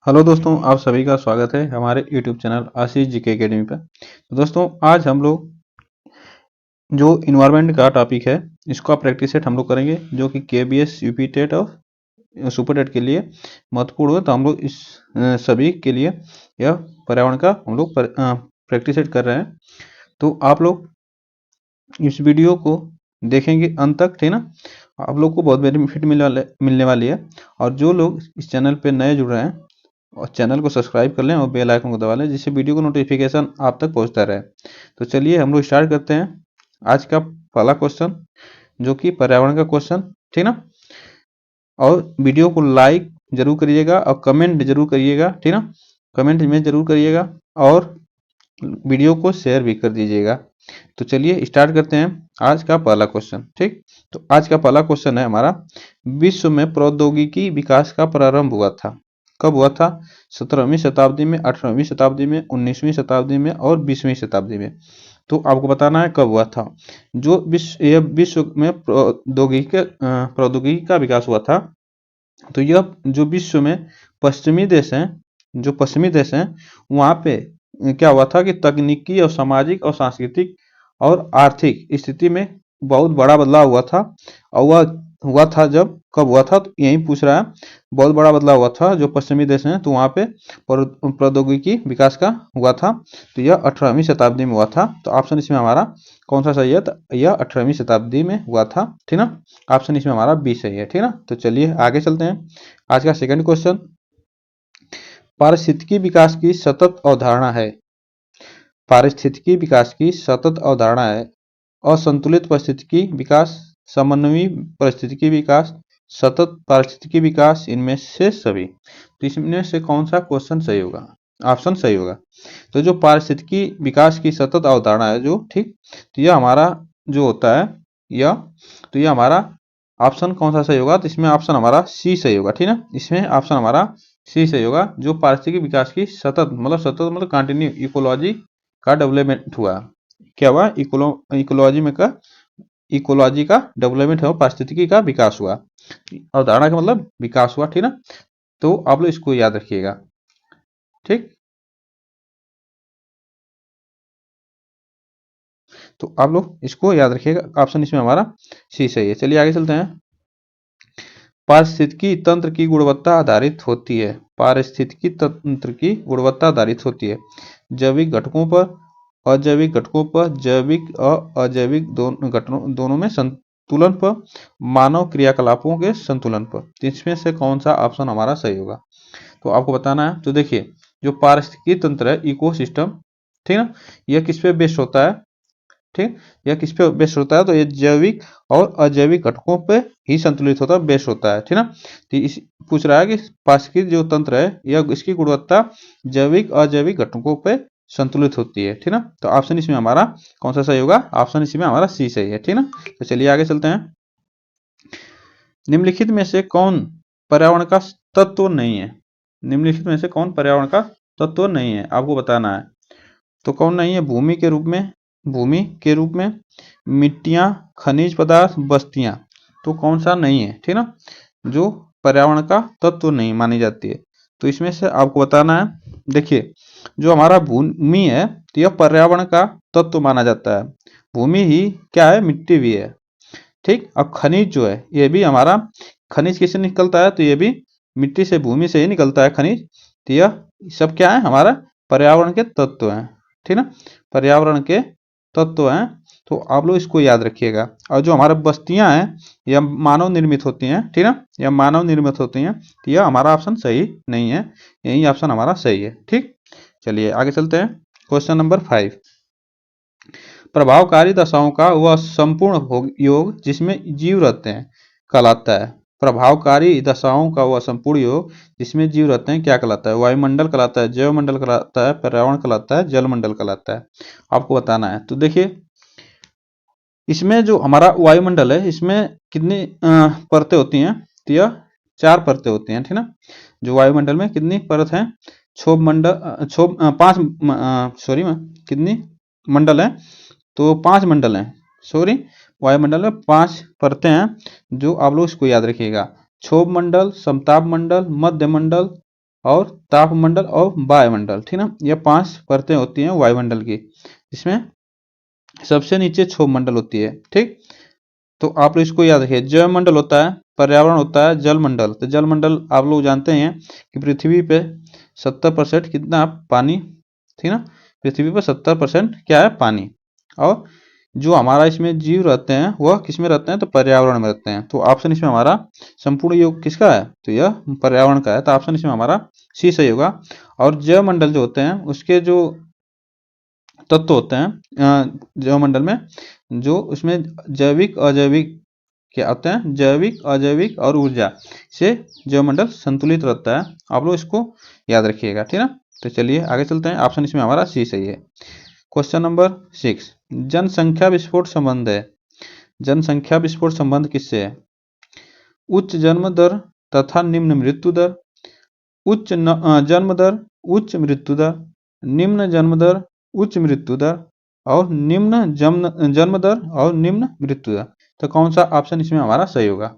Hello दोस्तों, आप सभी का स्वागत है हमारे यूट्यूब चैनल आशीष जीके अकेडमी पर। तो दोस्तों, आज हम लोग जो इन्वायरमेंट का टॉपिक है इसका प्रैक्टिस सेट हम लोग करेंगे, जो कि केबीएस यूपी टेट और सुपर टेट के लिए महत्वपूर्ण है। तो हम लोग इस सभी के लिए यह पर्यावरण का हम लोग प्रैक्टिस सेट कर रहे हैं। तो आप लोग इस वीडियो को देखेंगे अंत तक, ठीक ना। आप लोग को बहुत बेनिफिट मिलने वाली है। और जो लोग इस चैनल पे नए जुड़ रहे हैं और चैनल को सब्सक्राइब कर लें और बेल आइकन को दबा लें, जिससे वीडियो को नोटिफिकेशन आप तक पहुंचता रहे। तो चलिए हम लोग स्टार्ट करते हैं आज का पहला क्वेश्चन, जो कि पर्यावरण का क्वेश्चन, ठीक ना। और वीडियो को लाइक जरूर करिएगा और कमेंट जरूर करिएगा, ठीक ना। कमेंट में जरूर करिएगा और वीडियो को शेयर भी कर दीजिएगा। तो चलिए स्टार्ट करते हैं आज का पहला क्वेश्चन, ठीक। तो आज का पहला क्वेश्चन है हमारा, विश्व में प्रौद्योगिकी विकास का प्रारंभ हुआ था। कब हुआ था? 17वीं शताब्दी में, 18वीं शताब्दी में, 19वीं शताब्दी में और 20वीं शताब्दी में। तो आपको बताना है कब हुआ था। जो विश्व में प्रौद्योगिकी का विकास हुआ था, तो यह जो विश्व में पश्चिमी देश हैं, जो पश्चिमी देश हैं, वहाँ पे क्या हुआ था कि तकनीकी और सामाजिक और सांस्कृतिक और आर्थिक स्थिति में बहुत बड़ा बदलाव हुआ था। और वह हुआ था जब, कब हुआ था, तो यही पूछ रहा है। बहुत बड़ा बदलाव हुआ था जो पश्चिमी देश हैं, तो वहाँ पे प्रौद्योगिकी विकास का हुआ था। तो यह 18वीं शताब्दी में हुआ था। तो ऑप्शन इसमें हमारा कौन सा सही है? तो यह 18वीं शताब्दी में हुआ था, ठीक ना। ऑप्शन इसमें हमारा बी सही है, ठीक ना। तो चलिए आगे चलते हैं। आज का सेकंड क्वेश्चन, पारिस्थितिकी विकास की सतत अवधारणा है। पारिस्थितिकी विकास की सतत अवधारणा है असंतुलित पारिस्थितिकी विकास, समन्वयी पारिस्थितिकी विकास, सतत पारिस्थितिकी विकास, इनमें से सभी। तो इसमें से कौन सा क्वेश्चन सही होगा? ऑप्शन सही होगा। तो जो पारिस्थितिकी विकास की सतत अवधारणा है जो, ठीक, तो यह हमारा जो होता है यह, तो यह हमारा ऑप्शन कौन सा सही होगा? तो इसमें ऑप्शन हमारा सी सही होगा, ठीक ना। इसमें ऑप्शन हमारा सी सही होगा। जो पारिस्थितिकी विकास की सतत मतलब कंटिन्यू इकोलॉजी का डेवलपमेंट हुआ। क्या हुआ? इकोलॉजी का डेवलपमेंट है, पारिस्थितिकी का विकास हुआ। अवधारणा का मतलब विकास हुआ, ठीक ना। तो आप लोग इसको याद रखिएगा, ठीक। तो आप लोग इसको याद रखिएगा, ऑप्शन इसमें हमारा सी सही है। चलिए आगे चलते हैं। पारिस्थितिकी तंत्र की गुणवत्ता आधारित होती है। पारिस्थितिकी तंत्र की गुणवत्ता आधारित होती है जैविक घटकों पर, अजैविक घटकों पर, जैविक और अजैविक दोनों में संतुलन पर, मानव क्रियाकलापों के संतुलन पर। तो इसमें से कौन सा ऑप्शन हमारा सही होगा? तो आपको बताना है। तो देखिए, जो पारिस्थितिकी तंत्र है, इकोसिस्टम, ठीक ना, यह किस पे बेस्ड होता है? ठीक, यह किस पे बेस्ड होता है? तो ये जैविक और अजैविक घटकों पे ही संतुलित होता है, बेस्ड होता है, ठीक ना। तो इस पूछ रहा है कि पारिस्थितिकी जो तंत्र है, यह इसकी गुणवत्ता जैविक अजैविक घटकों पे संतुलित होती है, ठीक ना। तो ऑप्शन इसमें हमारा कौन सा सही होगा? ऑप्शन इसमें हमारा सी सही है, ठीक ना। तो चलिए आगे चलते हैं। निम्नलिखित में से कौन पर्यावरण का तत्व नहीं है? निम्नलिखित में से कौन पर्यावरण का तत्व नहीं है, आपको बताना है। तो कौन नहीं है? भूमि के रूप में, भूमि के रूप में, मिट्टियां, खनिज पदार्थ, बस्तियां। तो कौन सा नहीं है, ठीक ना, जो पर्यावरण का तत्व नहीं मानी जाती है। तो इसमें से आपको बताना है। देखिए, जो हमारा भूमि है, तो यह पर्यावरण का तत्व माना जाता है। भूमि ही क्या है? मिट्टी भी है, ठीक। अब खनिज जो है, ये भी हमारा, खनिज किससे निकलता है? तो ये भी मिट्टी से, भूमि से ही निकलता है खनिज। तो यह सब क्या है? हमारा पर्यावरण के तत्व हैं, ठीक ना, पर्यावरण के तत्व हैं। तो आप लोग इसको याद रखिएगा। और जो हमारे बस्तियां हैं, यह मानव निर्मित होती हैं, ठीक ना, यह मानव निर्मित होती हैं। तो यह हमारा ऑप्शन सही नहीं है, यही ऑप्शन हमारा सही है, ठीक। चलिए आगे चलते हैं। क्वेश्चन नंबर 5, प्रभावकारी दशाओं का वह संपूर्ण योग जिसमें जीव रहते हैं कहलाता है। प्रभावकारी दशाओं का वह संपूर्ण योग जिसमें जीव रहते हैं क्या कहलाता है? वायुमंडल कहलाता है, जैवमंडल कहलाता है, पर्यावरण कहलाता है, जलमंडल कहलाता है। आपको बताना है। तो देखिए, इसमें जो हमारा वायुमंडल है, इसमें कितनी परतें होती हैं? तो यह 4 परतें होती हैं, ठीक ना। जो वायुमंडल में कितनी परत हैं? क्षोभ मंडल, क्षोभ 5, सॉरी, कितनी मंडल है? तो 5 मंडल हैं, सॉरी, वायुमंडल में 5 परतें हैं, जो आप लोग इसको याद रखिएगा। क्षोभ मंडल, समताप मंडल, मध्य मंडल, और तापमंडल और वायुमंडल, ठीक ना। यह 5 परतें होती हैं वायुमंडल की, इसमें सबसे नीचे क्षोभ मंडल होती है, ठीक। तो आप लोग इसको याद रखिए, जयमंडल होता है, पर्यावरण होता है, जलमंडल। तो जलमंडल आप लोग जानते हैं कि पृथ्वी पे 70% कितना पानी, ठीक ना। पृथ्वी पर 70% क्या है, पानी। और जो हमारा इसमें जीव रहते हैं वह किस में रहते हैं, तो पर्यावरण में रहते हैं। तो ऑप्शन इसमें हमारा संपूर्ण योग किसका है, तो यह पर्यावरण का है। तो ऑप्शन इसमें हमारा सी सही होगा। और जयमंडल जो होते हैं उसके जो तत्व होते हैं जैवमंडल में, जो उसमें जैविक अजैविक क्या होते हैं, जैविक अजैविक और ऊर्जा से जैवमंडल संतुलित रहता है। आप लोग इसको याद रखिएगा, ठीक है। तो चलिए आगे चलते हैं, ऑप्शन इसमें हमारा सी सही है। क्वेश्चन नंबर 6, जनसंख्या विस्फोट संबंध है। जनसंख्या विस्फोट संबंध किससे है? उच्च जन्म दर तथा निम्न मृत्यु दर, जन्म दर उच्च मृत्यु दर, निम्न जन्म दर उच्च मृत्यु दर, और निम्न जन्म दर और निम्न मृत्यु दर। तो कौन सा ऑप्शन इसमें हमारा सही होगा?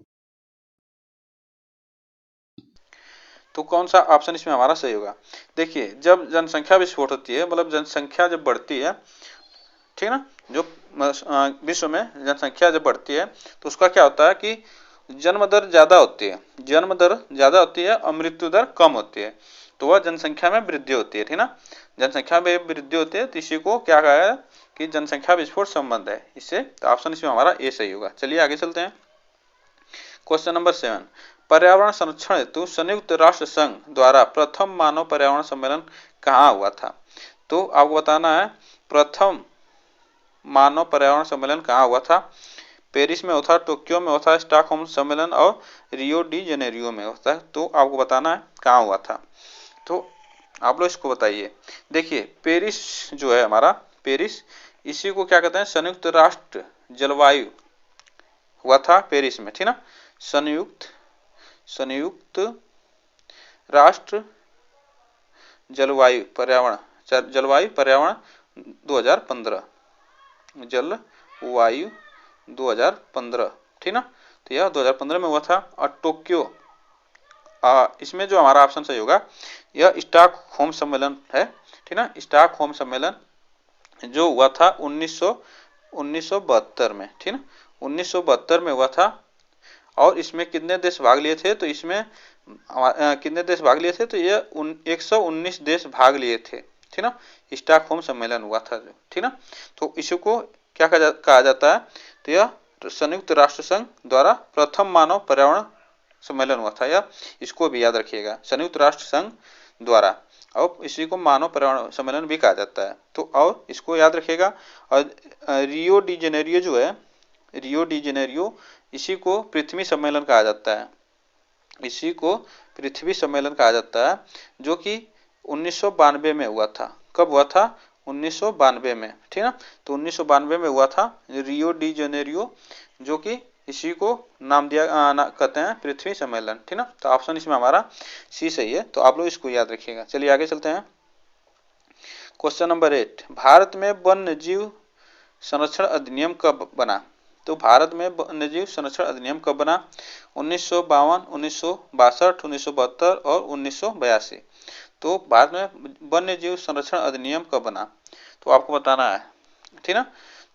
तो कौन सा ऑप्शन इसमें हमारा सही होगा? देखिए, जब जनसंख्या विस्फोट होती है, मतलब जनसंख्या जब बढ़ती है, ठीक है ना, जो विश्व में जनसंख्या जब बढ़ती है तो उसका क्या होता है कि जन्म दर ज्यादा होती है, जन्म दर ज्यादा होती है और मृत्यु दर कम होती है। तो वह जनसंख्या में वृद्धि होती है, ठीक ना। जनसंख्या में वृद्धि होती है तो इसी को क्या कहा है कि जनसंख्या विस्फोट संबंध है इससे। तो ऑप्शन इसमें हमारा ए सही होगा। चलिए आगे चलते हैं। क्वेश्चन नंबर 7, पर्यावरण संरक्षण हेतु संयुक्त राष्ट्र संघ द्वारा प्रथम मानव पर्यावरण सम्मेलन कहाँ हुआ था? तो आपको बताना है प्रथम मानव पर्यावरण सम्मेलन कहाँ हुआ था। पेरिस में होता, टोक्यो में होता, स्टॉकहोम सम्मेलन और रियो डी जेनेरियो में होता है। तो आपको बताना है कहाँ हुआ था। तो आप लोग इसको बताइए। देखिए, पेरिस जो है हमारा, पेरिस, इसी को क्या कहते हैं, संयुक्त राष्ट्र जलवायु हुआ था पेरिस में, ठीक ना। संयुक्त राष्ट्र जलवायु पर्यावरण 2015, जलवायु 2015, ठीक ना। तो यह 2015 में हुआ था। और टोक्यो, इसमें जो हमारा ऑप्शन सही होगा, यह स्टॉकहोम सम्मेलन है, ठीक ना। स्टॉकहोम सम्मेलन जो हुआ था 1972 में, ठीक ना, 1972 में हुआ था। और इसमें कितने देश भाग लिए थे? तो इसमें कितने देश भाग लिए थे? तो ये 119 देश भाग लिए थे, ठीक ना। स्टॉकहोम सम्मेलन हुआ था जो, ठीक ना। तो इसको क्या कहा जाता है? तो यह संयुक्त राष्ट्र संघ द्वारा प्रथम मानव पर्यावरण सम्मेलन हुआ था। यह इसको भी याद रखिएगा, संयुक्त राष्ट्र संघ द्वारा, और इसी को मानव पर्यावरण सम्मेलन भी कहा जाता है। तो और इसको याद रखिएगा। और रियो डी जेनेरियो जो है, रियो डी जेनेरियो, इसी को पृथ्वी सम्मेलन कहा जाता है, इसी को पृथ्वी सम्मेलन कहा जाता है, जो कि 1992 में हुआ था। कब हुआ था? 1992 में, ठीक ना। तो 1992 में हुआ था रियो डी जेनेरियो, जो कि इसी को नाम दिया कहते हैं पृथ्वी सम्मेलन, ठीक ना। तो ऑप्शन इसमें हमारा सी सही है। तो आप लोग इसको याद रखिएगा। चलिए आगे चलते हैं। क्वेश्चन नंबर 8, भारत में वन्य जीव संरक्षण अधिनियम कब बना? तो भारत में वन्यजीव संरक्षण अधिनियम कब बना? 1952, 1962, 1972 और 1982। तो भारत में वन्यजीव संरक्षण अधिनियम कब बना? तो आपको बताना है, ठीक ना।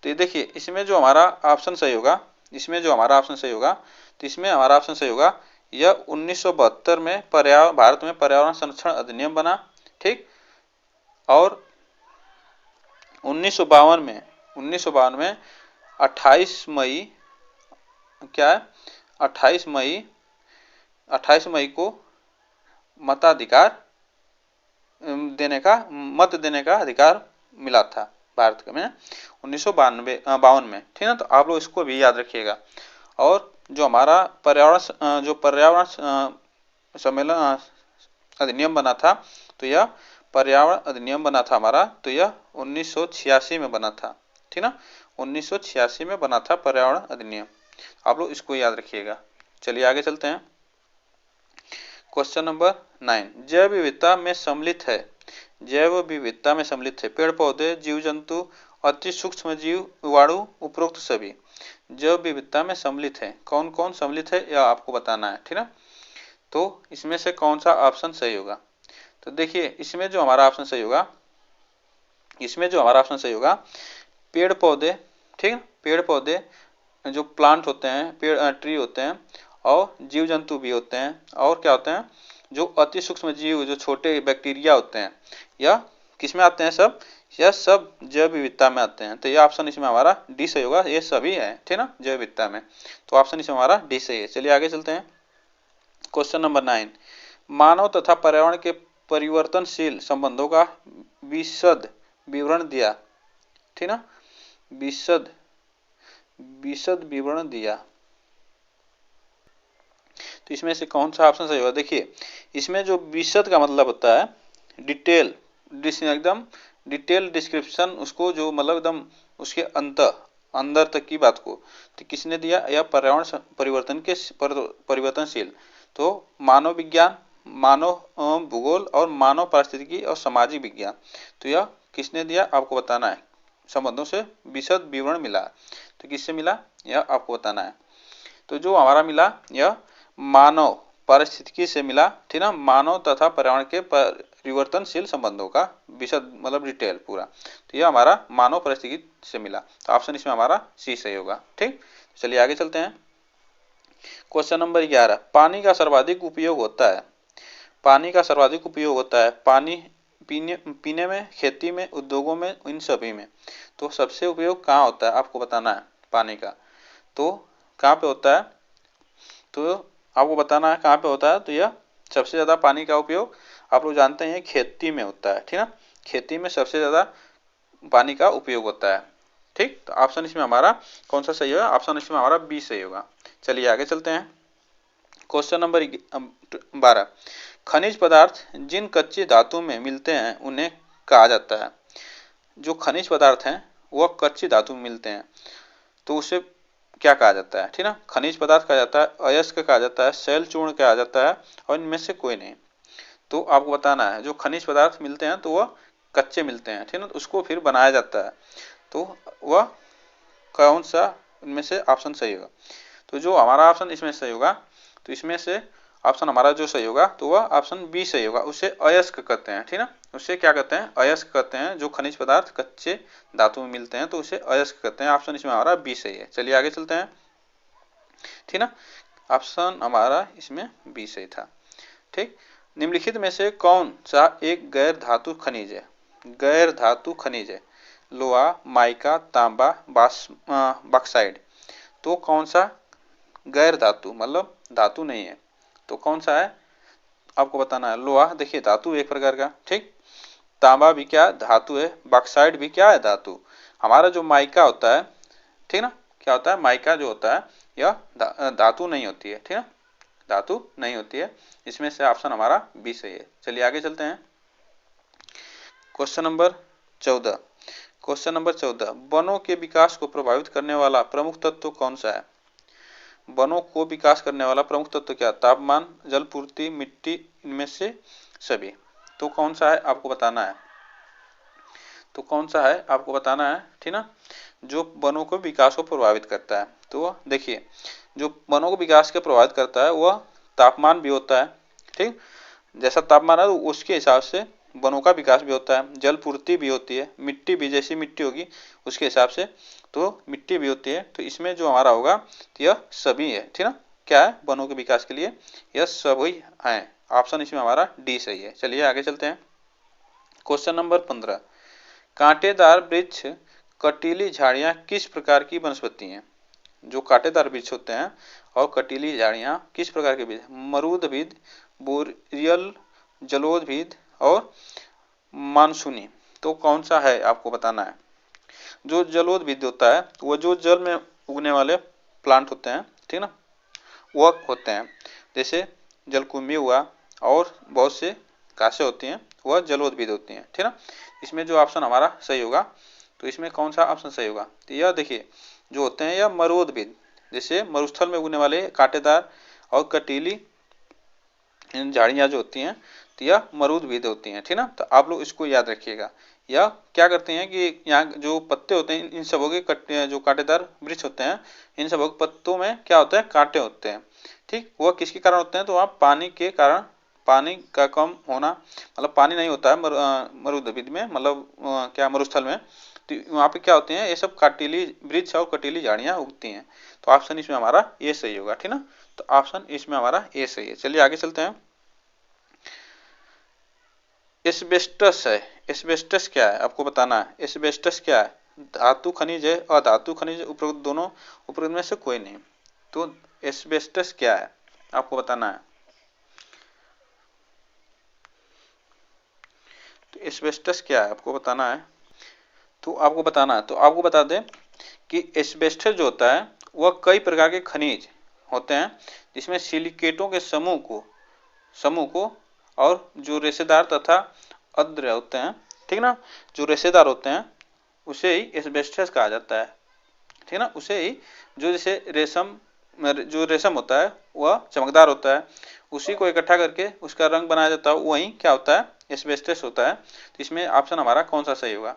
तो ये देखिए, इसमें जो हमारा ऑप्शन सही होगा, इसमें जो हमारा ऑप्शन सही होगा, तो इसमें हमारा ऑप्शन सही होगा, यह 1972 में भारत में पर्यावरण संरक्षण अधिनियम बना, ठीक। और 1952 में 28 मई, क्या है, 28 मई को मताधिकार देने का, मत देने का अधिकार मिला था भारत में 1952 में, ठीक है। तो आप लोग इसको भी याद रखिएगा। और जो हमारा पर्यावरण सम्मेलन अधिनियम बना था, तो यह पर्यावरण अधिनियम बना था हमारा, तो यह 1986 में बना था, ठीक ना। 1986 में बना था पर्यावरण अधिनियम। आप लोग इसको याद रखिएगा। चलिए आगे चलते हैं। क्वेश्चन नंबर 9, जैव विविधता में सम्मिलित है, जैव विविधता में सम्मिलित है पेड़ पौधे, जीव जंतु, अति सूक्ष्म जीव, जीवाणु, उपरोक्त सभी। जैव विविधता में सम्मिलित है, कौन कौन सम्मिलित है यह आपको बताना है, ठीक ना। तो इसमें से कौन सा ऑप्शन सही होगा? तो देखिए इसमें जो हमारा ऑप्शन सही होगा, इसमें जो हमारा ऑप्शन सही होगा, पेड़ पौधे, ठीक है, पेड़ पौधे जो प्लांट होते हैं, पेड़ ट्री होते हैं, और जीव जंतु भी होते हैं, और क्या होते हैं, जो अति सूक्ष्म जीव, जो छोटे बैक्टीरिया होते हैं, यह किस में आते हैं सब, यह सब जैव विविधता में आते हैं। तो ये ऑप्शन इसमें हमारा डी सही होगा, ये सभी है, ठीक ना, जैव विविधता में। तो ऑप्शन इसमें हमारा डी सही है। चलिए आगे चलते हैं। क्वेश्चन नंबर 9, मानव तथा पर्यावरण के परिवर्तनशील संबंधों का विशद विवरण दिया, ठीक ना, विशद विवरण दिया। तो इसमें से कौन सा ऑप्शन सही होगा? देखिए इसमें जो विशद का मतलब होता है डिटेल, एकदम डिटेल डिस्क्रिप्शन, उसको जो मतलब एकदम उसके अंदर तक की बात को, तो किसने दिया? या पर्यावरण परिवर्तन के परिवर्तनशील, तो मानव विज्ञान, मानव भूगोल और मानव पारिस्थितिकी और सामाजिक विज्ञान, तो यह किसने दिया आपको बताना है। संबंधों से विशद विवरण मिला, तो किससे मिला यह आपको बताना है। तो जो हमारा मिला यह मानव पारिस्थितिकी से मिला, ठीक ना, मानव तथा पर्यावरण के परिवर्तनशील संबंधों का विशद मतलब डिटेल पूरा, तो यह हमारा मानव पारिस्थितिकी से मिला। तो ऑप्शन इसमें हमारा सी सही होगा। ठीक, चलिए आगे चलते हैं। क्वेश्चन नंबर 11, पानी का सर्वाधिक उपयोग होता है, पानी का सर्वाधिक उपयोग होता है, पानी पीने में, खेती में, उद्योगों में, इन सभी में। तो सबसे उपयोग कहाँ होता है आपको बताना है पानी का, तो कहाँ पे होता है, तो आपको बताना है कहाँ पे होता है। तो यह सबसे ज़्यादा पानी का उपयोग आप लोग जानते हैं खेती में होता है, ठीक ना, खेती में सबसे ज़्यादा पानी का उपयोग होता है। ठीक, तो ऑप्शन इसमें हमारा कौन सा सही होगा? ऑप्शन इसमें हमारा बी सही होगा। चलिए आगे चलते हैं। क्वेश्चन नंबर 12, खनिज पदार्थ जिन कच्चे धातु में मिलते हैं उन्हें कहा जाता है। जो खनिज पदार्थ हैं वह कच्ची धातु में मिलते हैं, तो उसे क्या कहा जाता है? ठीक ना, खनिज पदार्थ कहा जाता है, अयस्क कहा जाता है, शैल चूर्ण कहा जाता है, और इनमें से कोई नहीं। तो आपको बताना है जो खनिज पदार्थ मिलते हैं तो वह कच्चे मिलते हैं, ठीक ना, तो उसको फिर बनाया जाता है, तो वह कौन सा इनमें से ऑप्शन सही होगा? तो जो हमारा ऑप्शन इसमें सही होगा, तो इसमें से ऑप्शन हमारा जो सही होगा तो वह ऑप्शन बी सही होगा। उसे अयस्क कहते हैं, ठीक ना, उसे क्या कहते हैं? अयस्क कहते हैं। जो खनिज पदार्थ कच्चे धातु में मिलते हैं तो उसे अयस्क कहते हैं। ऑप्शन इसमें हमारा बी सही है। चलिए आगे चलते हैं, ठीक ना, ऑप्शन हमारा इसमें बी सही था। ठीक, निम्नलिखित में से कौन सा एक गैर धातु खनिज है? गैर धातु खनिज है, लोहा, माइका, तांबा, बॉक्साइट। तो कौन सा गैर धातु मतलब धातु नहीं है, तो कौन सा है आपको बताना है। लोहा देखिए धातु एक प्रकार का, ठीक, तांबा भी क्या धातु है, बॉक्साइट भी क्या है धातु। हमारा जो माइका होता है, ठीक ना, क्या होता है माइका जो होता है यह धातु नहीं होती है, ठीक है, धातु नहीं होती है। इसमें से ऑप्शन हमारा बी सही है। चलिए आगे चलते हैं। क्वेश्चन नंबर 14, क्वेश्चन नंबर 14, वनों के विकास को प्रभावित करने वाला प्रमुख तत्व कौन सा है? वनों को विकास करने वाला प्रमुख तत्व क्या? तापमान, जल पूर्ति, मिट्टी, इनमें से सभी। तो कौन सा है आपको बताना है, तो कौन सा है आपको बताना है, ठीक ना, जो वनों को विकास को प्रभावित करता है। तो देखिए जो वनों को विकास के प्रभावित करता है वह तापमान भी होता है, ठीक, जैसा तापमान है तो उसके हिसाब से वनों का विकास भी होता है, जल पूर्ति भी होती है, मिट्टी भी जैसी मिट्टी होगी उसके हिसाब से तो मिट्टी भी होती है। तो इसमें जो हमारा होगा तो यह सभी है, ठीक ना, क्या है वनों के विकास के लिए यह सभी है। ऑप्शन इसमें हमारा डी सही है। चलिए आगे चलते हैं। क्वेश्चन नंबर 15, कांटेदार वृक्ष कटीली झाड़ियाँ किस प्रकार की वनस्पति हैं? जो कांटेदार वृक्ष होते हैं और कटीली झाड़ियाँ किस प्रकार के वृक्ष? मरूदभिद, बोरियल, जलोदभिद और मानसूनी। तो कौन सा है आपको बताना है। जो जलोदभिद होता है वो जो जल में उगने वाले प्लांट होते हैं, ठीक ना, वह होते हैं, जैसे जलकुंभी हुआ और बहुत से घासें होती हैं वह जलोदभिद होती हैं, ठीक ना। इसमें जो ऑप्शन हमारा सही होगा तो इसमें कौन सा ऑप्शन सही होगा? तो यह देखिए जो होते हैं यह मरूदभिद, जैसे मरुस्थल में उगने वाले कांटेदार और कटीली झाड़ियाँ जो होती हैं तो यह मरूदभिद होती हैं, ठीक ना। तो आप लोग इसको याद रखिएगा। यह क्या करते हैं कि यहाँ जो पत्ते होते हैं इन सबों के जो कांटेदार वृक्ष होते हैं इन सबों के पत्तों में क्या होता है? कांटे होते हैं, ठीक। वह किसके कारण होते हैं? तो वहाँ पानी के कारण पानी का कम होना, मतलब पानी नहीं होता है मरुद्वीप में, मतलब क्या मरुस्थल में, तो वहाँ पे क्या होते हैं, ये सब काटिली वृक्ष और कटीली झाड़ियाँ उगती हैं। तो ऑप्शन इसमें हमारा ए सही होगा, ठीक ना। तो ऑप्शन इसमें हमारा ए सही है। चलिए आगे चलते हैं। एस्बेस्टस है, एस्बेस्टस क्या है आपको बताना है। एस्बेस्टस क्या है, धातु खनिज है, अधातु खनिज, उपरोक्त दोनों, उपरोक्त में से कोई नहीं। तो एस्बेस्टस क्या है आपको बताना है। तो एस्बेस्टस क्या है आपको बताना है, तो आपको बताना है। तो आपको बता दें कि एस्बेस्टस जो होता है वह कई प्रकार के खनिज होते हैं, जिसमें सिलिकेटों के समूह को और जो रेशेदार तथा अद्र होते हैं, ठीक ना, जो रेशेदार होते हैं उसे ही एस्बेस्टस कहा जाता है, ठीक ना। उसे ही जो जैसे रेशम होता है वह चमकदार होता है, उसी को इकट्ठा करके उसका रंग बनाया जाता है, वही क्या होता है, एस्बेस्टस होता है। तो इसमें ऑप्शन हमारा कौन सा सही होगा।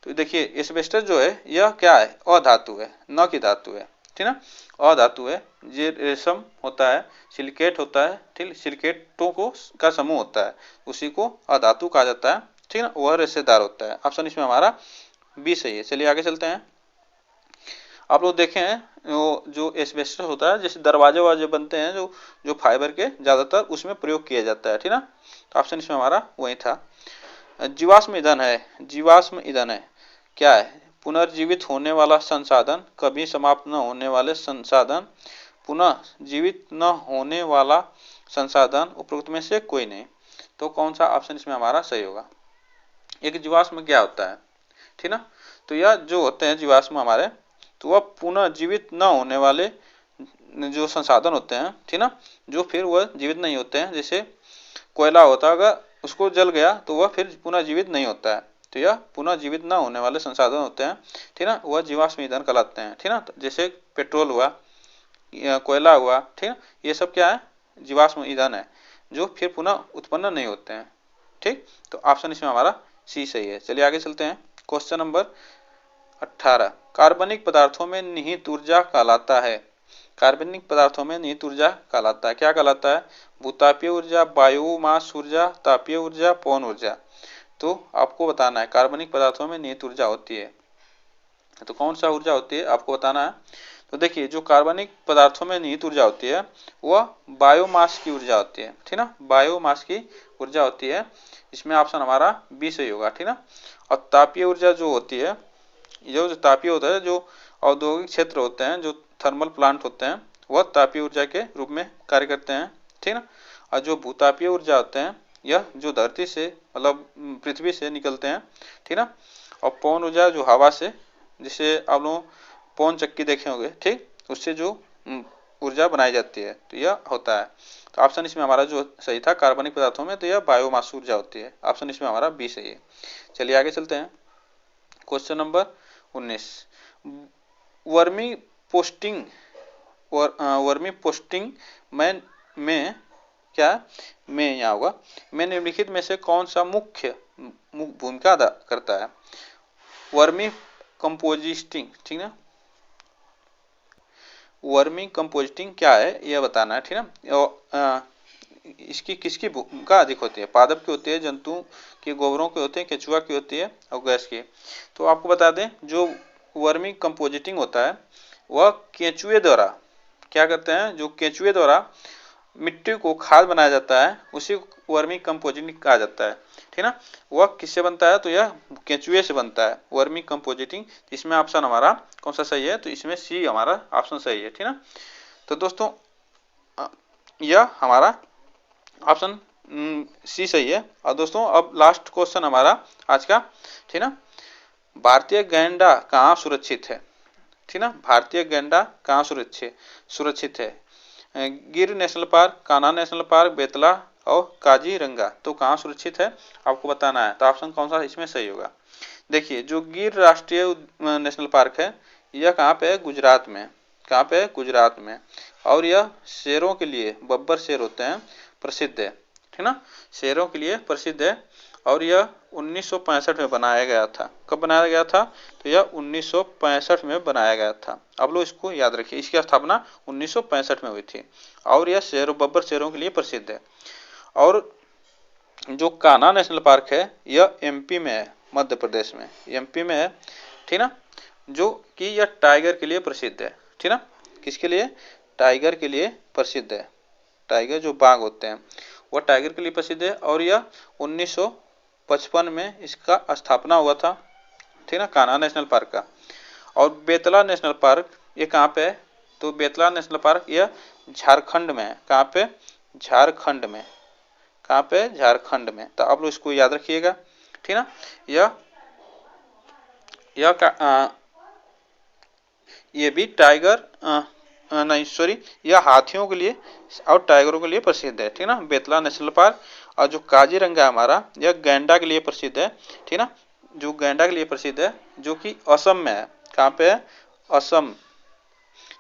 तो देखिए एस्बेस्टस जो है यह क्या है, अधातु है, न कि धातु है, ठीक ना, अधातु है। ये रेशम होता है, सिलिकेट होता है, ठीक, सिलिकेटों को का समूह होता है, उसी को अधातु कहा जाता है, ठीक ना, वह रेशेदार होता है। ऑप्शन इसमें हमारा बी सही है। चलिए आगे चलते हैं। आप लोग देखे हैं वो जो एस्बेस्टस होता है, जैसे दरवाजे वाजे बनते हैं जो फाइबर के ज्यादातर उसमें प्रयोग किया जाता है, ठीक ना। तो ऑप्शन इसमें हमारा वही था। जीवाश्म ईंधन है, जीवाश्म ईंधन है क्या है, पुनर्जीवित होने वाला संसाधन, कभी समाप्त न होने वाले संसाधन, पुनः जीवित न होने वाला संसाधन, उपरोक्त में से कोई नहीं। तो कौन सा ऑप्शन इसमें हमारा सही होगा। एक जीवाश्म क्या होता है, ठीक ना। तो यह जो होते हैं जीवाश्म हमारे, तो वह पुनः जीवित न होने वाले जो संसाधन होते हैं, ठीक ना, जो फिर वह जीवित नहीं होते हैं। जैसे कोयला होता है, अगर उसको जल गया तो वह फिर पुनः जीवित नहीं होता है, तो यह पुनः जीवित न होने वाले संसाधन होते हैं, ठीक ना, वह जीवाश्म ईंधन कहलाते हैं, ठीक ना। जैसे पेट्रोल हुआ, कोयला हुआ, ठीक ना, ये सब क्या है, जीवाश्म ईंधन है, जो फिर पुनः उत्पन्न नहीं होते हैं, ठीक। तो ऑप्शन इसमें हमारा सी सही है। चलिए आगे चलते हैं। क्वेश्चन नंबर 18, कार्बनिक पदार्थों में निहित ऊर्जा कहलाता है, कार्बनिक पदार्थों में निहित ऊर्जा कहलाता है, क्या कहलाता है, भूतापीय ऊर्जा, बायोमास ऊर्जा, तापीय ऊर्जा, पवन ऊर्जा। तो आपको बताना है कार्बनिक पदार्थों में निहित ऊर्जा होती है, तो कौन सा ऊर्जा होती है आपको बताना है। तो देखिए जो कार्बनिक पदार्थों में निहित ऊर्जा होती है वह बायोमास की ऊर्जा होती है, ठीक ना, बायोमास की ऊर्जा होती है। इसमें ऑप्शन हमारा बी सही होगा, ठीक ना। और तापीय ऊर्जा जो होती है, जो तापीय होता है, जो औद्योगिक क्षेत्र होते हैं, जो थर्मल प्लांट होते हैं, वह तापीय ऊर्जा के रूप में कार्य करते हैं, ठीक ना। और जो भूतापीय ऊर्जा होते हैं, यह जो धरती से मतलब पृथ्वी से निकलते हैं, ठीक ना। और पवन ऊर्जा जो हवा से, जिसे आप लोग पवन चक्की देखे होंगे, ठीक, उससे जो ऊर्जा बनाई जाती है, तो यह होता है। तो ऑप्शन इसमें हमारा जो सही था कार्बनिक पदार्थों में, तो यह बायोमास ऊर्जा होती है। ऑप्शन इसमें हमारा बी सही है। चलिए आगे चलते हैं। Question number 19, vermi posting, vermi posting में क्या में यहाँ होगा, में निम्नलिखित में से कौन सा मुख्य भूमिका अदा करता है। वर्मी कंपोजिस्टिंग, ठीक ना, वर्मी कंपोजिटिंग क्या है यह बताना है, ठीक ना। इसकी किसकी भूमिका अधिक होती है, पादप की होती है, जंतु के गोबरों की होती है, केचुआ की होती है, और गैस की। तो आपको बता दें जो वर्मी कंपोजिटिंग होता है वह केंचुए द्वारा क्या करते हैं, जो केंचुए द्वारा मिट्टी को खाद बनाया जाता है, उसी वर्मी कंपोजिटिंग कहा जाता है, ठीक ना। वह किससे बनता है, तो यह केंचुए से बनता है वर्मी कंपोजिटिंग। इसमें ऑप्शन हमारा कौन सा सही है, तो इसमें सी हमारा ऑप्शन सही है, ठीक ना। तो दोस्तों यह हमारा ऑप्शन सी सही है। और दोस्तों अब लास्ट क्वेश्चन हमारा आज का, ठीक ना, भारतीय गैंडा कहाँ सुरक्षित है, ठीक ना, भारतीय गैंडा कहाँ सुरक्षित है, गिर national park, Kanha national park, Betla और काजीरंगा। तो कहाँ सुरक्षित है आपको बताना है। तो ऑप्शन कौन सा इसमें सही होगा। देखिए जो गिर राष्ट्रीय नेशनल पार्क है यह कहाँ पे है, गुजरात में, कहाँ पे है, गुजरात में। और यह शेरों के लिए, बब्बर शेर होते हैं, प्रसिद्ध है, ठीक ना, शेरों के लिए प्रसिद्ध है। और यह 1965 में बनाया गया था। कब बनाया गया था, तो यह 1965 में बनाया गया था। आप लोग इसको याद रखिए, इसकी स्थापना 1965 में हुई थी। और यह शेरों, बब्बर शेरों के लिए प्रसिद्ध है। और जो कान्हा नेशनल पार्क है यह एमपी में है, मध्य प्रदेश में, एमपी में है, ठीक ना, जो कि यह टाइगर के लिए प्रसिद्ध है, ठीक ना, किसके लिए, टाइगर के लिए प्रसिद्ध है, टाइगर जो बाघ होते हैं वह टाइगर के लिए प्रसिद्ध है। और यह 1955 में इसका स्थापना हुआ था, ठीक ना, कान्हा नेशनल पार्क का। और बेतला नेशनल पार्क ये कहाँ पे है, तो बेतला नेशनल पार्क यह झारखंड में है, कहाँ पे, झारखंड में, कहाँ पे, झारखंड में। तो आप लोग इसको याद रखिएगा, ठीक ना। ये भी टाइगर नहीं सॉरी, यह हाथियों के लिए और टाइगरों के लिए प्रसिद्ध है, ठीक ना, बेतला नेशनल पार्क। और जो काजीरंगा हमारा यह गैंडा के लिए प्रसिद्ध है, ठीक ना, जो गैंडा के लिए प्रसिद्ध है, जो कि असम में है, कहाँ पे है, असम,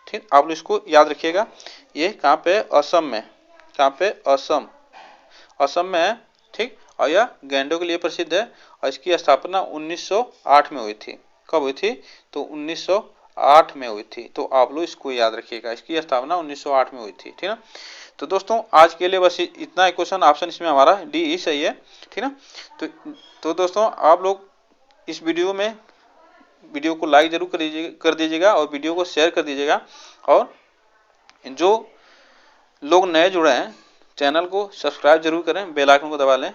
ठीक, आप लोग इसको याद रखिएगा, ये कहाँ पे है, असम में, कहाँ पे, असम, असम में है, ठीक। और यह गैंडों के लिए प्रसिद्ध है और इसकी स्थापना 1908 में हुई थी। कब हुई थी, तो 1908 में हुई थी। तो आप लोग इसको याद रखिएगा, इसकी स्थापना 1908 में हुई थी, ठीक ना। तो दोस्तों आज के लिए बस इतना ही क्वेश्चन, ऑप्शन इसमें हमारा डी ही सही है, ठीक ना। तो दोस्तों आप लोग इस वीडियो को लाइक जरूर कर दीजिएगा और वीडियो को शेयर कर दीजिएगा। और जो लोग नए जुड़े हैं चैनल को सब्सक्राइब जरूर करें, बेल आइकन को दबा लें,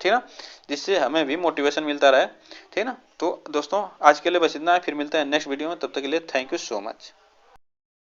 ठीक ना, जिससे हमें भी मोटिवेशन मिलता रहे, ठीक ना। तो दोस्तों आज के लिए बस इतना है, फिर मिलते हैं नेक्स्ट वीडियो में, तब तक के लिए थैंक यू सो मच।